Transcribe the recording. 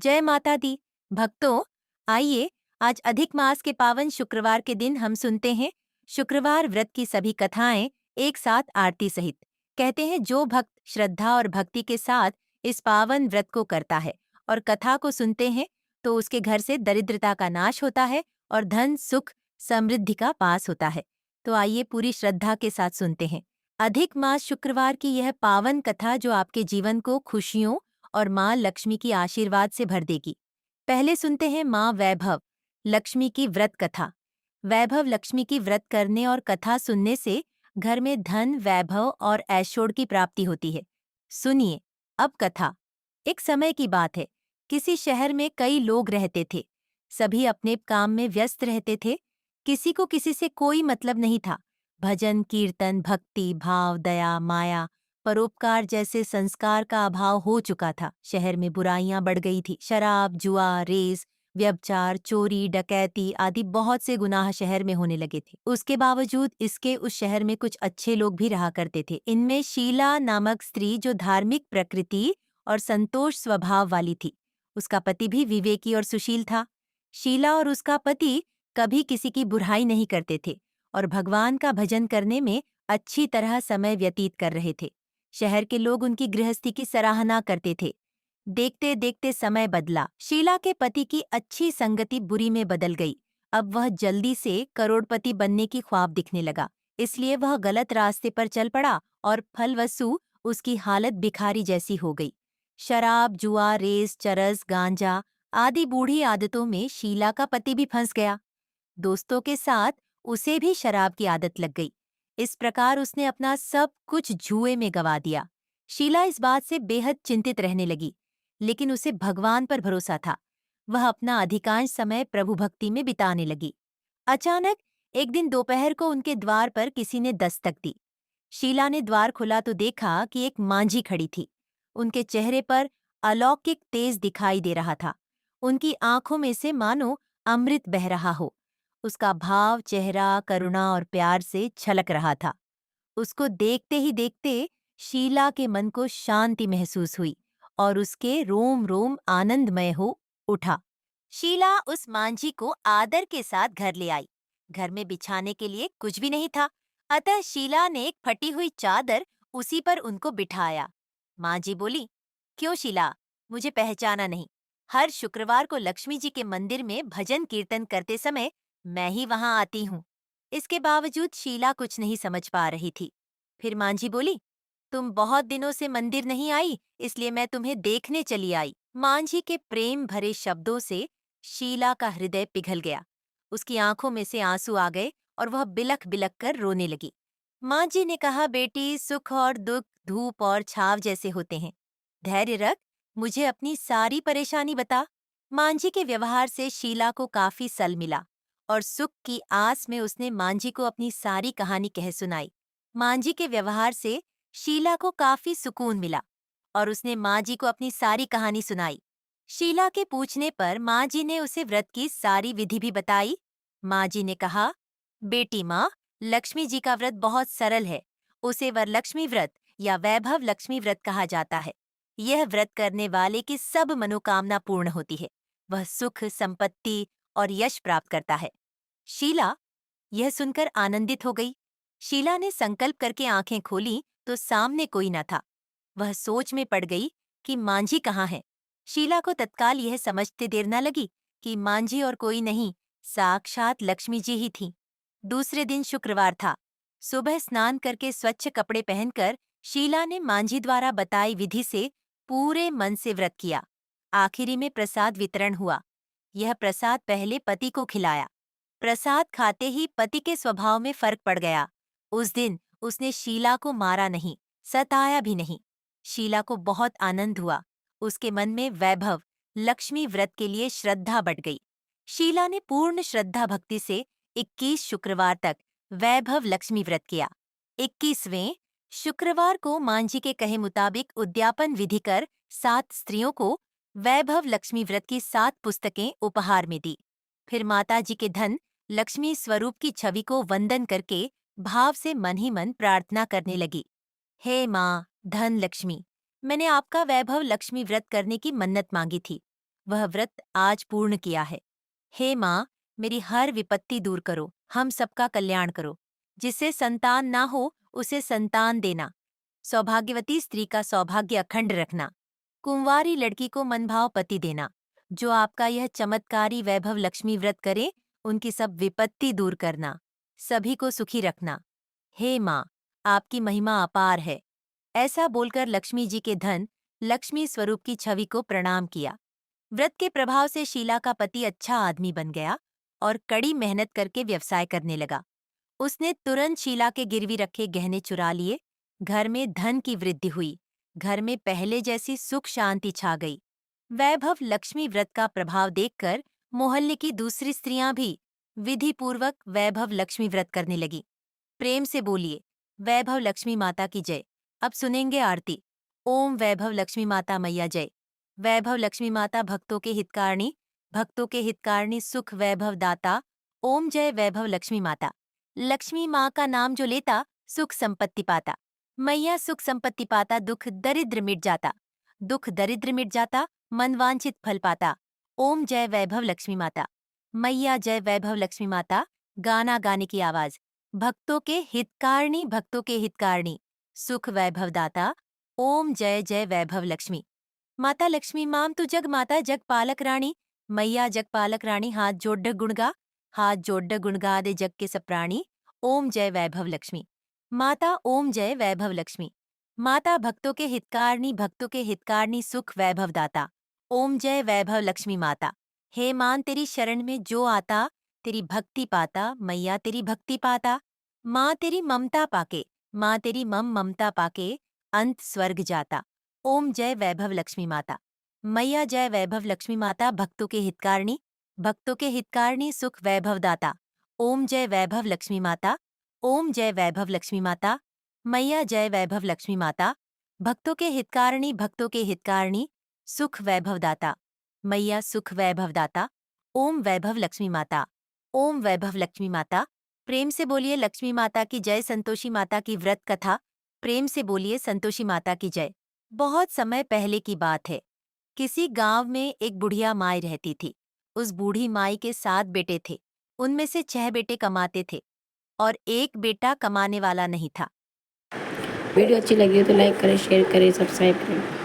जय माता दी। भक्तों, आइए आज अधिक मास के पावन शुक्रवार के दिन हम सुनते हैं शुक्रवार व्रत की सभी कथाएं एक साथ आरती सहित। कहते हैं जो भक्त श्रद्धा और भक्ति के साथ इस पावन व्रत को करता है और कथा को सुनते हैं तो उसके घर से दरिद्रता का नाश होता है और धन सुख समृद्धि का पास होता है। तो आइए पूरी श्रद्धा के साथ सुनते हैं अधिक मास शुक्रवार की यह पावन कथा जो आपके जीवन को खुशियों और माँ लक्ष्मी की आशीर्वाद से भर देगी। पहले सुनते हैं माँ वैभव लक्ष्मी की व्रत कथा। वैभव लक्ष्मी की व्रत करने और कथा सुनने से घर में धन वैभव और ऐश्वर्य की प्राप्ति होती है। सुनिए अब कथा। एक समय की बात है, किसी शहर में कई लोग रहते थे। सभी अपने काम में व्यस्त रहते थे। किसी को किसी से कोई मतलब नहीं था। भजन कीर्तन भक्ति भाव दया माया परोपकार जैसे संस्कार का अभाव हो चुका था। शहर में बुराइयां बढ़ गई थी। शराब जुआ रेस व्यभिचार चोरी डकैती आदि बहुत से गुनाह शहर में होने लगे थे। उसके बावजूद इसके उस शहर में कुछ अच्छे लोग भी रहा करते थे। इनमें शीला नामक स्त्री जो धार्मिक प्रकृति और संतोष स्वभाव वाली थी। उसका पति भी विवेकी और सुशील था। शीला और उसका पति कभी किसी की बुराई नहीं करते थे और भगवान का भजन करने में अच्छी तरह समय व्यतीत कर रहे थे। शहर के लोग उनकी गृहस्थी की सराहना करते थे। देखते देखते समय बदला। शीला के पति की अच्छी संगति बुरी में बदल गई। अब वह जल्दी से करोड़पति बनने की ख्वाब दिखने लगा। इसलिए वह गलत रास्ते पर चल पड़ा और फलवसु उसकी हालत भिखारी जैसी हो गई। शराब जुआ रेस चरस गांजा आदि बूढ़ी आदतों में शीला का पति भी फंस गया। दोस्तों के साथ उसे भी शराब की आदत लग गई। इस प्रकार उसने अपना सब कुछ जुए में गंवा दिया। शीला इस बात से बेहद चिंतित रहने लगी, लेकिन उसे भगवान पर भरोसा था। वह अपना अधिकांश समय प्रभु भक्ति में बिताने लगी। अचानक एक दिन दोपहर को उनके द्वार पर किसी ने दस्तक दी। शीला ने द्वार खुला तो देखा कि एक मांझी खड़ी थी। उनके चेहरे पर अलौकिक तेज दिखाई दे रहा था। उनकी आंखों में से मानो अमृत बह रहा हो। उसका भाव चेहरा करुणा और प्यार से छलक रहा था। उसको देखते ही देखते शीला के मन को शांति महसूस हुई और उसके रोम रोम आनंदमय हो उठा। शीला उस मांझी को आदर के साथ घर ले आई। घर में बिछाने के लिए कुछ भी नहीं था, अतः शीला ने एक फटी हुई चादर उसी पर उनको बिठाया। मांझी बोली, क्यों शीला, मुझे पहचाना नहीं? हर शुक्रवार को लक्ष्मी जी के मंदिर में भजन कीर्तन करते समय मैं ही वहां आती हूँ। इसके बावजूद शीला कुछ नहीं समझ पा रही थी। फिर मांझी बोली, तुम बहुत दिनों से मंदिर नहीं आई, इसलिए मैं तुम्हें देखने चली आई। मांझी के प्रेम भरे शब्दों से शीला का हृदय पिघल गया। उसकी आंखों में से आंसू आ गए और वह बिलख बिलख कर रोने लगी। मांझी ने कहा, बेटी, सुख और दुख धूप और छाव जैसे होते हैं। धैर्य रख, मुझे अपनी सारी परेशानी बता। मांझी के व्यवहार से शीला को काफी सल मिला और सुख की आस में उसने मांझी को अपनी सारी कहानी कह सुनाई। मांझी के व्यवहार से शीला को काफी सुकून मिला और उसने मांझी को अपनी सारी कहानी सुनाई। शीला के पूछने पर मांझी ने उसे व्रत की सारी विधि भी बताई। मांझी ने कहा, बेटी माँ, लक्ष्मी जी का व्रत बहुत सरल है। उसे वरलक्ष्मी व्रत या वैभव लक्ष्मी व्रत कहा जाता है। यह व्रत करने वाले की सब मनोकामना पूर्ण होती है। वह सुख संपत्ति और यश प्राप्त करता है। शीला यह सुनकर आनंदित हो गई। शीला ने संकल्प करके आंखें खोली तो सामने कोई न था। वह सोच में पड़ गई कि मांझी कहाँ है। शीला को तत्काल यह समझते देर न लगी कि मांझी और कोई नहीं, साक्षात लक्ष्मी जी ही थीं। दूसरे दिन शुक्रवार था। सुबह स्नान करके स्वच्छ कपड़े पहनकर शीला ने मांझी द्वारा बताई विधि से पूरे मन से व्रत किया। आखिरी में प्रसाद वितरण हुआ। यह प्रसाद पहले पति को खिलाया। प्रसाद खाते ही पति के स्वभाव में फर्क पड़ गया। उस दिन उसने शीला को मारा नहीं, सताया भी नहीं। शीला को बहुत आनंद हुआ। उसके मन में वैभव लक्ष्मी व्रत के लिए श्रद्धा बढ़ गई। शीला ने पूर्ण श्रद्धा भक्ति से 21 शुक्रवार तक वैभव लक्ष्मी व्रत किया। 21वें शुक्रवार को मांझी के कहे मुताबिक उद्यापन विधि कर 7 स्त्रियों को वैभव लक्ष्मी व्रत की 7 पुस्तकें उपहार में दी। फिर माताजी के धन लक्ष्मी स्वरूप की छवि को वंदन करके भाव से मन ही मन प्रार्थना करने लगी। हे माँ धन लक्ष्मी, मैंने आपका वैभव लक्ष्मी व्रत करने की मन्नत मांगी थी। वह व्रत आज पूर्ण किया है। हे माँ, मेरी हर विपत्ति दूर करो, हम सबका कल्याण करो। जिसे संतान ना हो उसे संतान देना। सौभाग्यवती स्त्री का सौभाग्य अखंड रखना। कुंवारी लड़की को मनभाव पति देना। जो आपका यह चमत्कारी वैभव लक्ष्मी व्रत करे, उनकी सब विपत्ति दूर करना, सभी को सुखी रखना। हे माँ, आपकी महिमा अपार है। ऐसा बोलकर लक्ष्मी जी के धन लक्ष्मी स्वरूप की छवि को प्रणाम किया। व्रत के प्रभाव से शीला का पति अच्छा आदमी बन गया और कड़ी मेहनत करके व्यवसाय करने लगा। उसने तुरंत शीला के गिरवी रखे गहने चुरा लिए। घर में धन की वृद्धि हुई। घर में पहले जैसी सुख शांति छा गई। वैभव लक्ष्मी व्रत का प्रभाव देखकर मोहल्ले की दूसरी स्त्रियां भी विधि पूर्वक वैभव लक्ष्मी व्रत करने लगी। प्रेम से बोलिए, वैभव लक्ष्मी माता की जय। अब सुनेंगे आरती। ओम वैभव लक्ष्मी माता मैया जय। वैभव लक्ष्मी माता भक्तों के हितकारिणी, भक्तों के हितकारिणी सुख वैभव दाता। ओम जय वैभव लक्ष्मी माता। लक्ष्मी माँ का नाम जो लेता सुख संपत्ति पाता। मैया सुख संपत्ति पाता, दुख दरिद्र मिट जाता। दुख दरिद्र मिट जाता, मन वांछित फल पाता। ओम जय वैभव लक्ष्मी माता। मैया जय वैभव लक्ष्मी माता। गाना गाने की आवाज। भक्तों के हितकारिणी, भक्तों के हितकारिणी सुख वैभव दाता। ओम जय जय वैभव लक्ष्मी माता। लक्ष्मी माम तू जग माता, जग पालक रानी। मैया जग पालक रानी, हाथ जोड़ गुणगा, हाथ जोड़ गुणगा दे जग के सब प्राणी। ओम जय वैभव लक्ष्मी माता। ओम जय वैभव लक्ष्मी माता। भक्तों के हितकारिणी, भक्तों के हितकारिणी सुख वैभव दाता। ओम जय वैभव लक्ष्मी माता। हे मान, तेरी शरण में जो आता तेरी भक्ति पाता। मैया तेरी भक्ति पाता। माँ तेरी ममता पाके, माँ तेरी ममता पाके अंत स्वर्ग जाता। ओम जय वैभव लक्ष्मी माता। मैया जय वैभव लक्ष्मी माता। भक्तों के हितकारिणी, भक्तों के हितकारिणी सुख वैभव दाता। ओम जय वैभव लक्ष्मी माता। ओम जय वैभव लक्ष्मी माता। मैया जय वैभव लक्ष्मी माता। भक्तों के हितकारिणी, भक्तों के हितकारिणी सुख वैभव दाता। मैया सुख वैभव दाता। ओम वैभव लक्ष्मी माता। ओम वैभव लक्ष्मी माता। प्रेम से बोलिए लक्ष्मी माता की जय। संतोषी माता की व्रत कथा। प्रेम से बोलिए संतोषी माता की जय। बहुत समय पहले की बात है। किसी गांव में एक बुढ़िया माई रहती थी। उस बूढ़ी माई के 7 बेटे थे। उनमें से 6 बेटे कमाते थे और एक बेटा कमाने वाला नहीं था। वीडियो अच्छी लगी हो तो लाइक करें, शेयर करें, सब्सक्राइब करें।